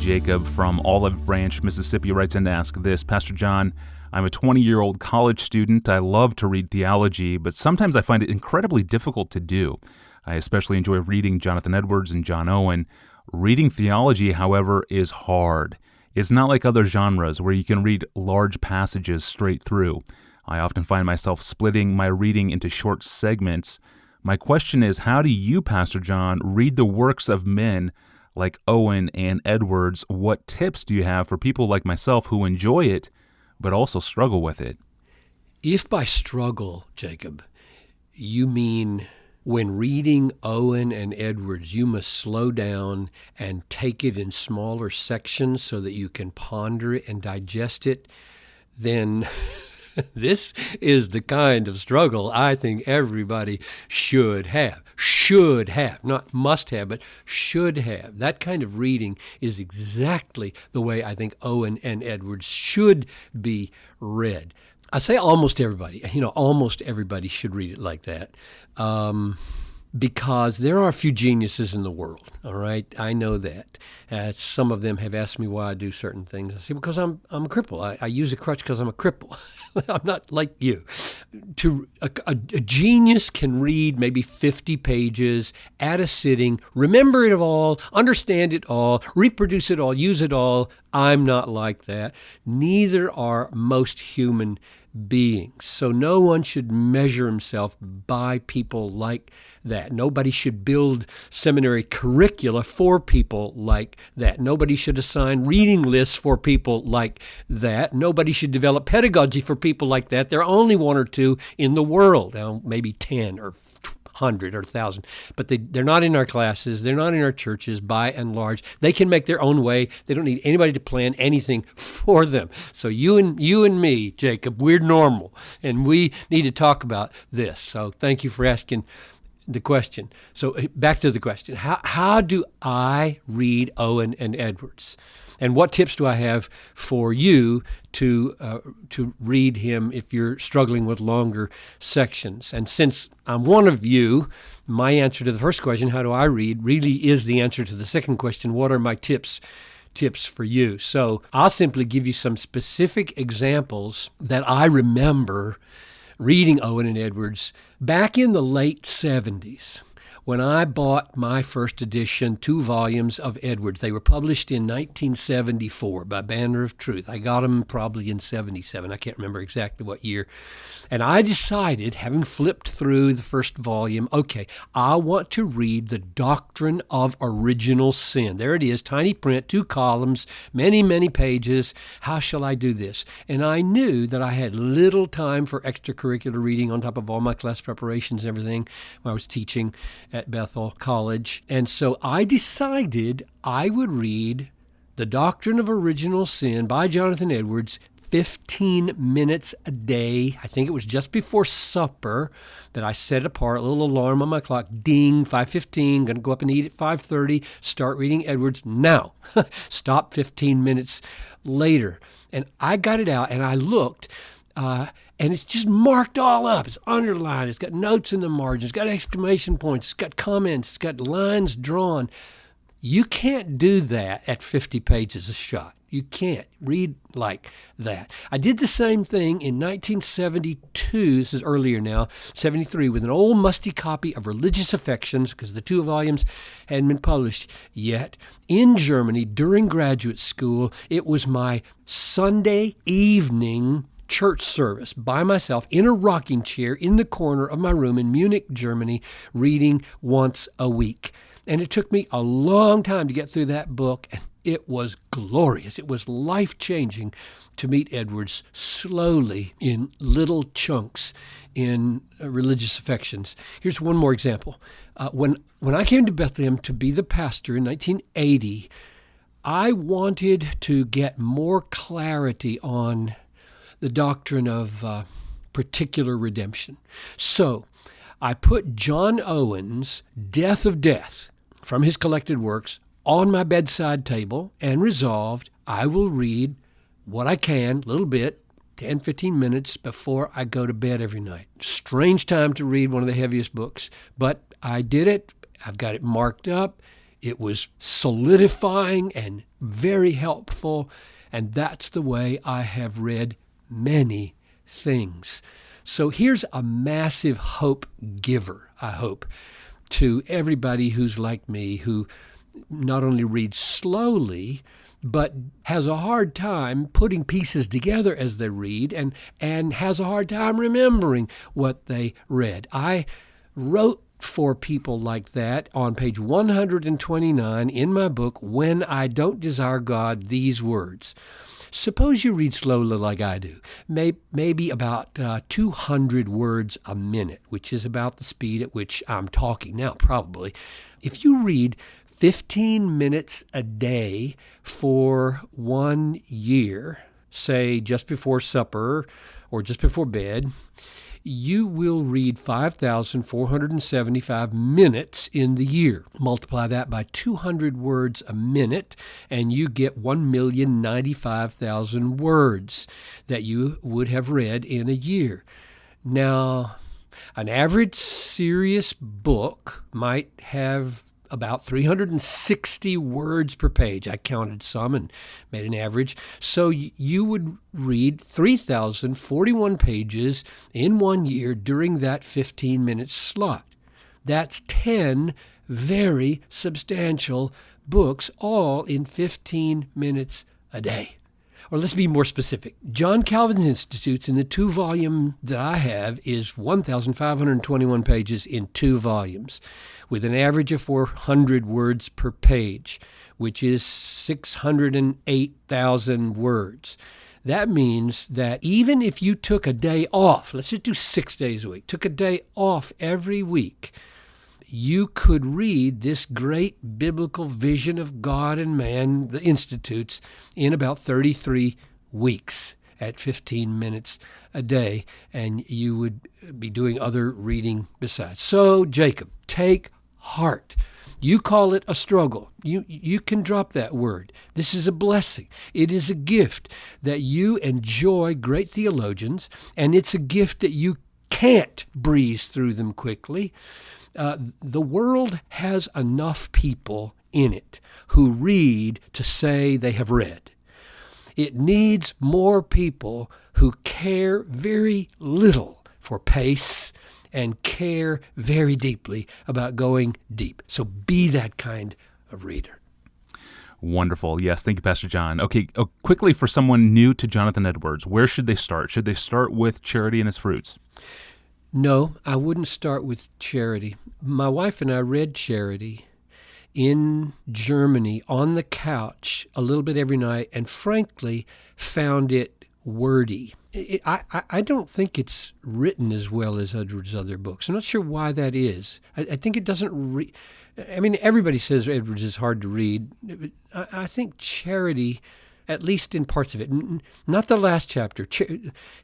Jacob from Olive Branch, Mississippi writes in to ask this. Pastor John, I'm a 20-year-old college student. I love to read theology, but sometimes I find it incredibly difficult to do. I especially enjoy reading Jonathan Edwards and John Owen. Reading theology, however, is hard. It's not like other genres where you can read large passages straight through. I often find myself splitting my reading into short segments. My question is, how do you, Pastor John, read the works of men like Owen and Edwards? What tips do you have for people like myself who enjoy it, but also struggle with it? If by struggle, Jacob, you mean when reading Owen and Edwards, you must slow down and take it in smaller sections so that you can ponder it and digest it, then this is the kind of struggle I think everybody should have. Should have, not must have, but should have. That kind of reading is exactly the way I think Owen and Edwards should be read. I say almost everybody. Almost everybody should read it like that. Because there are a few geniuses in the world, all right? I know that. Some of them have asked me why I do certain things. I say, because I'm a cripple. I use a crutch because I'm a cripple. I'm not like you. A genius can read maybe 50 pages at a sitting, remember it all, understand it all, reproduce it all, use it all. I'm not like that. Neither are most human beings. So no one should measure himself by people like that. Nobody should build seminary curricula for people like that. Nobody should assign reading lists for people like that. Nobody should develop pedagogy for people like that. There are only one or two in the world, now maybe 10 or 100 or 1,000, but they're not in our classes. They're not in our churches by and large. They can make their own way. They don't need anybody to plan anything for them. So you and me, Jacob, we're normal, and we need to talk about this. So thank you for asking the question. So back to the question. How do I read Owen and Edwards? And what tips do I have for you to read him if you're struggling with longer sections? And since I'm one of you, my answer to the first question, how do I read, really is the answer to the second question, what are my tips for you? So I'll simply give you some specific examples that I remember reading Owen and Edwards back in the late 70s. When I bought my first edition, 2 volumes of Edwards. They were published in 1974 by Banner of Truth. I got them probably in 77. I can't remember exactly what year. And I decided, having flipped through the first volume, okay, I want to read the doctrine of original sin. There it is, tiny print, 2 columns, many, many pages. How shall I do this? And I knew that I had little time for extracurricular reading on top of all my class preparations and everything when I was teaching at Bethel College. And so I decided I would read The Doctrine of Original Sin by Jonathan Edwards 15 minutes a day. I think it was just before supper that I set it apart, a little alarm on my clock, ding, 5:15, going to go up and eat at 5:30, start reading Edwards now. Stop 15 minutes later. And I got it out and I looked, and it's just marked all up. It's underlined. It's got notes in the margins. It's got exclamation points. It's got comments. It's got lines drawn. You can't do that at 50 pages a shot. You can't read like that. I did the same thing in 1972, this is earlier now, 73, with an old musty copy of Religious Affections, because the 2 volumes hadn't been published yet, in Germany during graduate school. It was my Sunday evening church service by myself in a rocking chair in the corner of my room in Munich, Germany, reading once a week. And it took me a long time to get through that book, and it was glorious. It was life-changing to meet Edwards slowly in little chunks in Religious Affections. Here's one more example. When I came to Bethlehem to be the pastor in 1980, I wanted to get more clarity on the doctrine of particular redemption. So I put John Owen's Death of Death from his collected works on my bedside table and resolved I will read what I can, a little bit, 10, 15 minutes before I go to bed every night. Strange time to read one of the heaviest books, but I did it. I've got it marked up. It was solidifying and very helpful, and that's the way I have read many things. So here's a massive hope giver, I hope, to everybody who's like me, who not only reads slowly, but has a hard time putting pieces together as they read, and has a hard time remembering what they read. I wrote for people like that on page 129 in my book, When I Don't Desire God, these words. Suppose you read slowly like I do, maybe about 200 words a minute, which is about the speed at which I'm talking now, probably. If you read 15 minutes a day for 1 year, say just before supper or just before bed, you will read 5,475 minutes in the year. Multiply that by 200 words a minute, and you get 1,095,000 words that you would have read in a year. Now, an average serious book might have about 360 words per page. I counted some and made an average. So you would read 3,041 pages in 1 year during that 15-minute slot. That's 10 very substantial books, all in 15 minutes a day. Or let's be more specific. John Calvin's Institutes in the 2-volume that I have is 1,521 pages in 2 volumes, with an average of 400 words per page, which is 608,000 words. That means that even if you took a day off, let's just do 6 days a week, took a day off every week, you could read this great biblical vision of God and man, the Institutes, in about 33 weeks at 15 minutes a day, and you would be doing other reading besides. So, Jacob, take heart. You call it a struggle. You can drop that word. This is a blessing. It is a gift that you enjoy great theologians, and it's a gift that you can't breeze through them quickly. The world has enough people in it who read to say they have read. It needs more people who care very little for pace and care very deeply about going deep. So be that kind of reader. Wonderful. Yes, thank you, Pastor John. Okay, quickly for someone new to Jonathan Edwards, where should they start? Should they start with Charity and Its Fruits? No, I wouldn't start with Charity. My wife and I read Charity in Germany on the couch a little bit every night, and frankly found it wordy. I don't think it's written as well as Edwards' other books. I'm not sure why that is. I think it doesn't everybody says Edwards is hard to read. I think Charity, at least in parts of it, not the last chapter.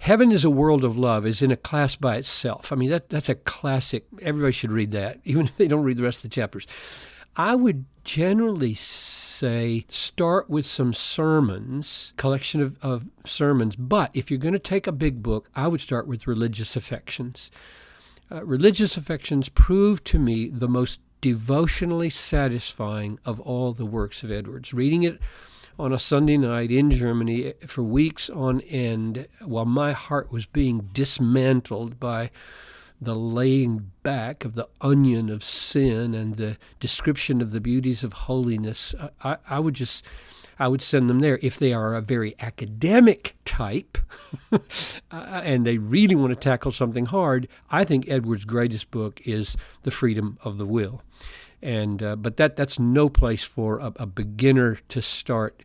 Heaven is a World of Love is in a class by itself. I mean, that's a classic. Everybody should read that, even if they don't read the rest of the chapters. I would generally say start with some sermons, collection of sermons. But if you're going to take a big book, I would start with Religious Affections. Religious Affections proved to me the most devotionally satisfying of all the works of Edwards. Reading it on a Sunday night in Germany for weeks on end, while my heart was being dismantled by the laying back of the onion of sin and the description of the beauties of holiness, I would send them there. If they are a very academic type and they really want to tackle something hard, I think Edwards' greatest book is The Freedom of the Will. And but that's no place for a beginner to start.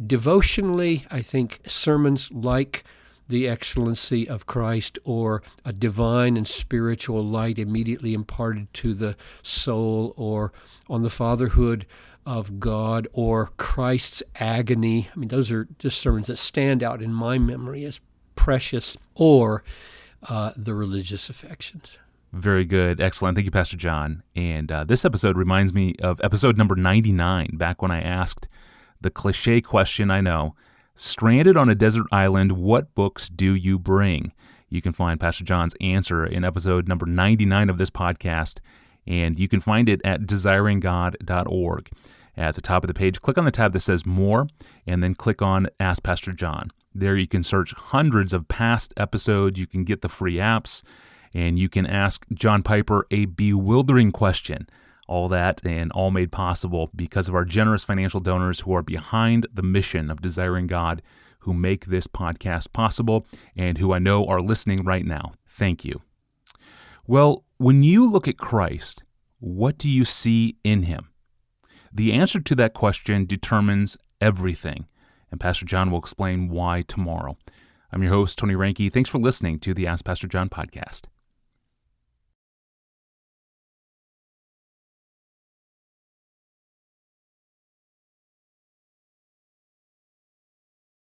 Devotionally, I think sermons like The Excellency of Christ, or a divine and spiritual light immediately imparted to the soul, or on the fatherhood of God, or Christ's agony. I mean, those are just sermons that stand out in my memory as precious, or the Religious Affections. Very good. Excellent. Thank you, Pastor John. And this episode reminds me of episode number 99, back when I asked the cliche question, I know, stranded on a desert island, what books do you bring? You can find Pastor John's answer in episode number 99 of this podcast, and you can find it at desiringgod.org. At the top of the page, click on the tab that says More, and then click on Ask Pastor John. There you can search hundreds of past episodes, you can get the free apps, and you can ask John Piper a bewildering question. All that and all made possible because of our generous financial donors who are behind the mission of Desiring God, who make this podcast possible, and who I know are listening right now. Thank you. Well, when you look at Christ, what do you see in him? The answer to that question determines everything, and Pastor John will explain why tomorrow. I'm your host, Tony Reinke. Thanks for listening to the Ask Pastor John podcast.